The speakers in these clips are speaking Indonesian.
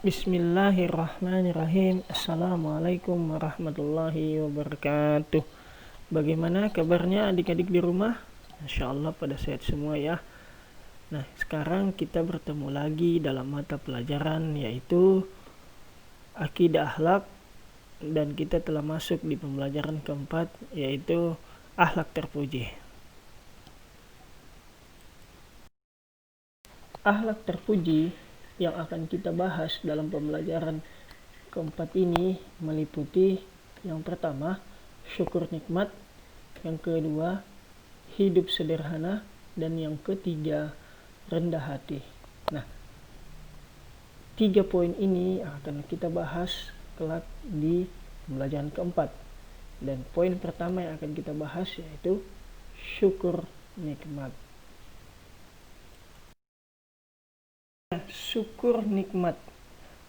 Bismillahirrahmanirrahim. Assalamualaikum warahmatullahi wabarakatuh. Bagaimana kabarnya adik-adik di rumah? Insya Allah pada sehat semua ya. Nah, sekarang kita bertemu lagi dalam mata pelajaran yaitu Akidah Akhlak, dan kita telah masuk di pembelajaran keempat yaitu Akhlak Terpuji. Akhlak terpuji yang akan kita bahas dalam pembelajaran keempat ini meliputi yang pertama, syukur nikmat, yang kedua, hidup sederhana, dan yang ketiga, rendah hati. Nah, 3 poin ini akan kita bahas kelak di pembelajaran keempat. Dan poin pertama yang akan kita bahas yaitu syukur nikmat. Syukur nikmat.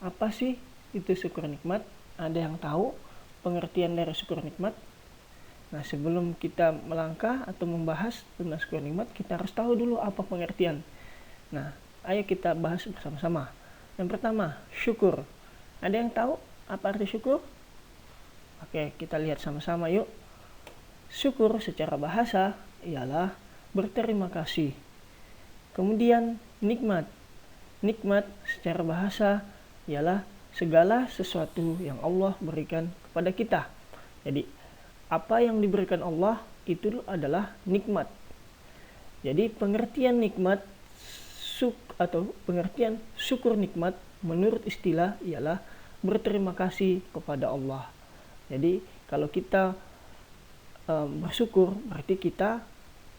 Apa sih itu syukur nikmat? Ada yang tahu pengertian dari syukur nikmat? Nah, sebelum kita melangkah atau membahas tentang syukur nikmat, kita harus tahu dulu apa pengertian. Nah, ayo kita bahas bersama-sama. Yang pertama, syukur. Ada yang tahu apa arti syukur? Oke, kita lihat sama-sama yuk. Syukur secara bahasa ialah berterima kasih. Kemudian nikmat. Nikmat secara bahasa ialah segala sesuatu yang Allah berikan kepada kita. Jadi, apa yang diberikan Allah itu adalah nikmat. Jadi, pengertian nikmat atau pengertian syukur nikmat menurut istilah ialah berterima kasih kepada Allah. Jadi, kalau kita bersyukur berarti kita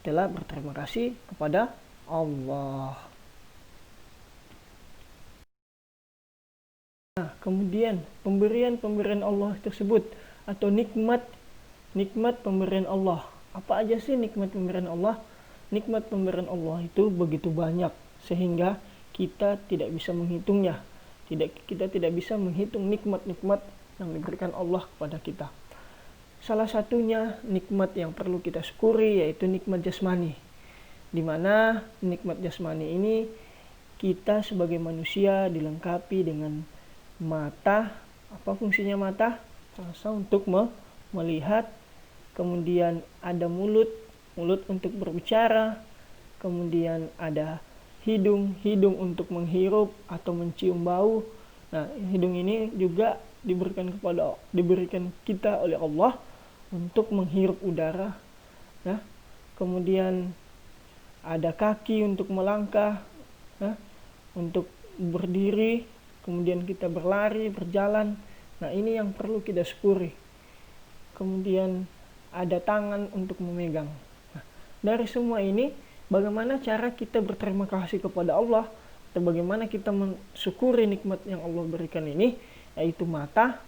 telah berterima kasih kepada Allah. Nah, kemudian pemberian Allah tersebut atau nikmat pemberian Allah. Apa aja sih nikmat pemberian Allah? Nikmat pemberian Allah itu begitu banyak sehingga kita tidak bisa menghitungnya. Kita tidak bisa menghitung nikmat-nikmat yang diberikan Allah kepada kita. Salah satunya nikmat yang perlu kita syukuri yaitu nikmat jasmani. Di mana nikmat jasmani ini kita sebagai manusia dilengkapi dengan mata. Apa fungsinya mata? Untuk melihat. Kemudian ada mulut untuk berbicara. Kemudian ada hidung untuk menghirup atau mencium bau. Nah, hidung ini juga diberikan kita oleh Allah untuk menghirup udara. Ya. Kemudian ada kaki untuk melangkah, ya, untuk berdiri. Kemudian kita berlari, berjalan. Nah, ini yang perlu kita syukuri. Kemudian ada tangan untuk memegang. Nah, dari semua ini, bagaimana cara kita berterima kasih kepada Allah? Atau bagaimana kita mensyukuri nikmat yang Allah berikan ini? Yaitu mata.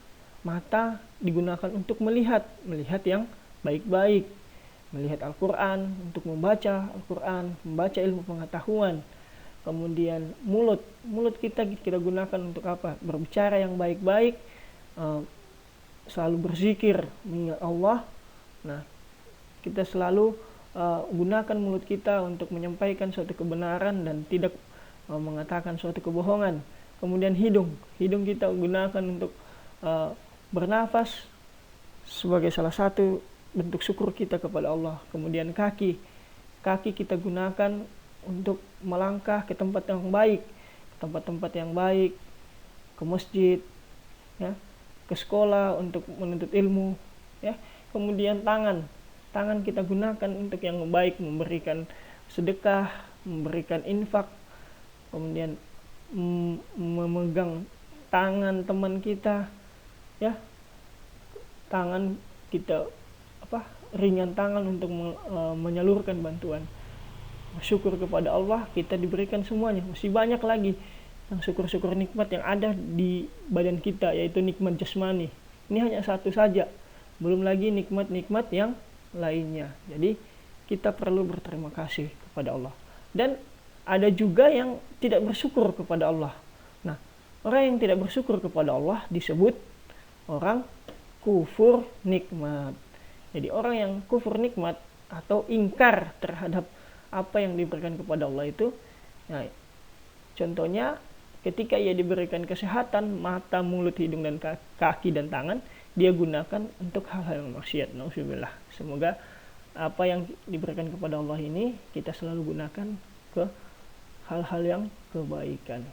Mata digunakan untuk melihat yang baik-baik. Melihat Al-Quran, untuk membaca Al-Quran, membaca ilmu pengetahuan. Kemudian mulut kita gunakan untuk apa? Berbicara yang baik-baik, selalu berzikir, mengingat Allah. Nah, kita selalu gunakan mulut kita untuk menyampaikan suatu kebenaran dan tidak mengatakan suatu kebohongan. Kemudian hidung kita gunakan untuk bernafas sebagai salah satu bentuk syukur kita kepada Allah. Kemudian kaki kita gunakan untuk melangkah ke tempat yang baik, ke masjid, ya, ke sekolah untuk menuntut ilmu, ya. Kemudian tangan kita gunakan untuk yang baik, memberikan sedekah, memberikan infak. Kemudian memegang tangan teman kita, ya. Tangan kita ringan tangan untuk menyalurkan bantuan. Syukur kepada Allah, kita diberikan semuanya. Masih banyak lagi yang syukur-syukur nikmat yang ada di badan kita, yaitu nikmat jasmani. Ini hanya satu saja, belum lagi nikmat-nikmat yang lainnya. Jadi kita perlu berterima kasih kepada Allah. Dan ada juga yang tidak bersyukur kepada Allah. Nah, orang yang tidak bersyukur kepada Allah disebut orang kufur nikmat. Jadi orang yang kufur nikmat atau ingkar terhadap apa yang diberikan kepada Allah itu, nah, contohnya ketika ia diberikan kesehatan mata, mulut, hidung, dan kaki dan tangan, dia gunakan untuk hal-hal yang maksiat. Nauzubillah. Semoga apa yang diberikan kepada Allah ini kita selalu gunakan ke hal-hal yang kebaikan.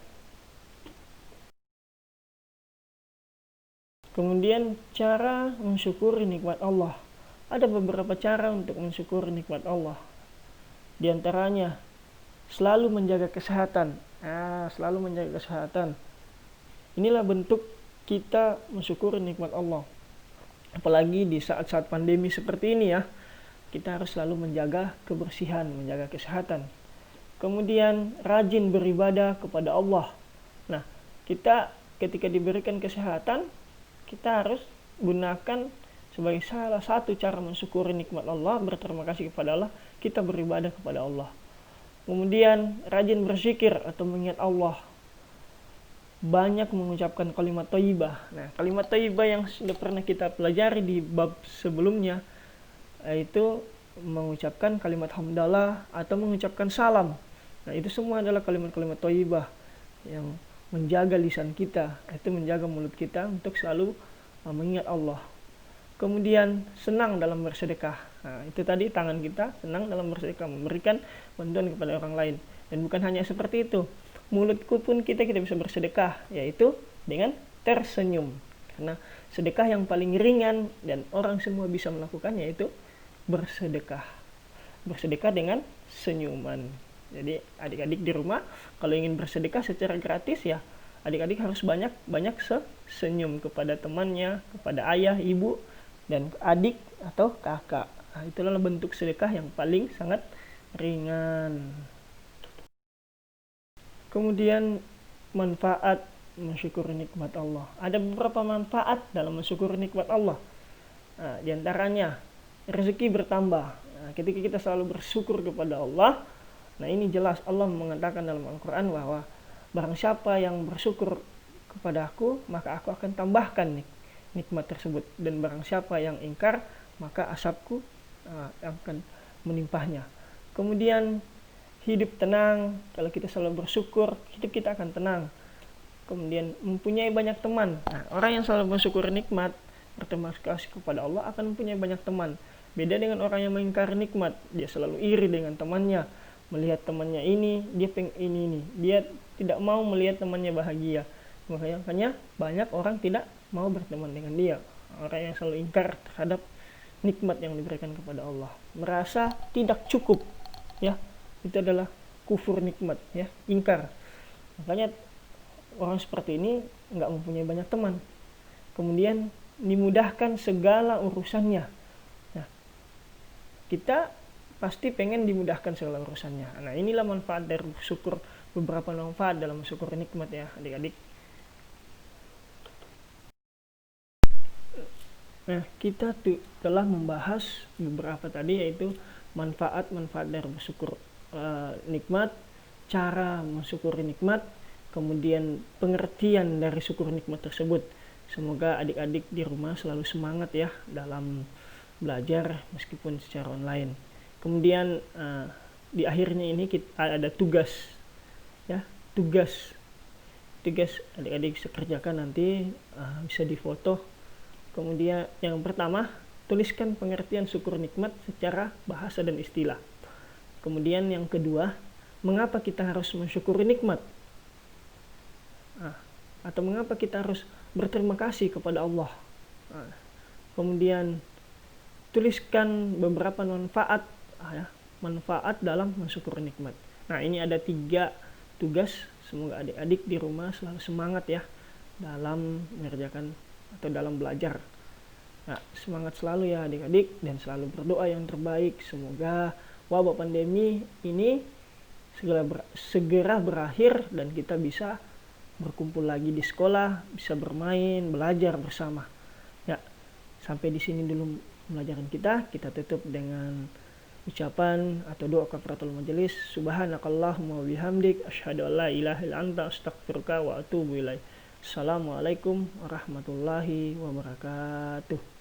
Kemudian cara mensyukuri nikmat Allah. Ada beberapa cara untuk mensyukuri nikmat Allah. Di antaranya selalu menjaga kesehatan. Selalu menjaga kesehatan. Inilah bentuk kita mensyukuri nikmat Allah. Apalagi di saat-saat pandemi seperti ini ya. Kita harus selalu menjaga kebersihan, menjaga kesehatan. Kemudian rajin beribadah kepada Allah. Nah, kita ketika diberikan kesehatan, kita harus gunakan sebagai salah satu cara mensyukuri nikmat Allah, berterima kasih kepada Allah, kita beribadah kepada Allah. Kemudian rajin berzikir atau mengingat Allah. Banyak mengucapkan kalimat thayyibah. Nah, kalimat thayyibah yang sudah pernah kita pelajari di bab sebelumnya, yaitu mengucapkan kalimat hamdalah atau mengucapkan salam. Nah, itu semua adalah kalimat-kalimat thayyibah yang menjaga lisan kita, itu menjaga mulut kita untuk selalu mengingat Allah. Kemudian senang dalam bersedekah. Nah, itu tadi tangan kita senang dalam bersedekah, memberikan bantuan kepada orang lain. Dan bukan hanya seperti itu, mulutku pun kita bisa bersedekah, yaitu dengan tersenyum. Karena sedekah yang paling ringan dan orang semua bisa melakukannya yaitu bersedekah. Bersedekah dengan senyuman. Jadi adik-adik di rumah kalau ingin bersedekah secara gratis ya, adik-adik harus banyak senyum kepada temannya, kepada ayah, ibu, dan adik atau kakak. Nah, itulah bentuk sedekah yang paling sangat ringan. Kemudian manfaat mensyukuri nikmat Allah. Ada beberapa manfaat dalam mensyukuri nikmat Allah. Nah, di antaranya rezeki bertambah. Nah, ketika kita selalu bersyukur kepada Allah, nah ini jelas Allah mengatakan dalam Al-Quran bahwa barang siapa yang bersyukur kepada aku, maka aku akan tambahkan nikmat tersebut. Dan barang siapa yang ingkar, maka azabku akan menimpahnya. Kemudian hidup tenang. Kalau kita selalu bersyukur, hidup kita akan tenang. Kemudian mempunyai banyak teman. Nah, orang yang selalu bersyukur nikmat, berterima kasih kepada Allah, akan mempunyai banyak teman. Beda dengan orang yang mengingkari nikmat, dia selalu iri dengan temannya, melihat temannya ini, dia pengen ini, dia tidak mau melihat temannya bahagia. Makanya banyak orang tidak mau berteman dengan dia. Orang yang selalu ingkar terhadap nikmat yang diberikan kepada Allah, merasa tidak cukup, ya, itu adalah kufur nikmat, ya, ingkar. Makanya orang seperti ini nggak mempunyai banyak teman. Kemudian dimudahkan segala urusannya. Nah, kita pasti pengen dimudahkan segala urusannya. Nah, inilah manfaat dari bersyukur, beberapa manfaat dalam bersyukur nikmat ya, adik-adik. Nah, kita telah membahas beberapa tadi, yaitu manfaat-manfaat dari bersyukur nikmat, cara mensyukuri nikmat, kemudian pengertian dari syukur nikmat tersebut. Semoga adik-adik di rumah selalu semangat ya dalam belajar meskipun secara online. Kemudian di akhirnya ini kita ada tugas ya, tugas adik-adik bisa kerjakan nanti, bisa difoto. Kemudian yang pertama, tuliskan pengertian syukur nikmat secara bahasa dan istilah. Kemudian yang kedua, mengapa kita harus mensyukuri nikmat? Atau mengapa kita harus berterima kasih kepada Allah? Kemudian tuliskan beberapa manfaat, manfaat dalam mensyukuri nikmat. Nah, ini ada 3 tugas. Semoga adik-adik di rumah selalu semangat ya dalam mengerjakan atau dalam belajar. Nah, semangat selalu ya adik-adik, dan selalu berdoa yang terbaik. Semoga wabah pandemi ini segera berakhir dan kita bisa berkumpul lagi di sekolah, bisa bermain, belajar bersama. Ya, sampai di sini dulu pembelajaran kita. Kita tutup dengan ucapan atau doa kafaratul majelis. Subhanakallahumma wa bihamdik, asyhadu an la ilaha illa anta, astaghfiruka wa atubu ilaik. Assalamualaikum warahmatullahi wabarakatuh.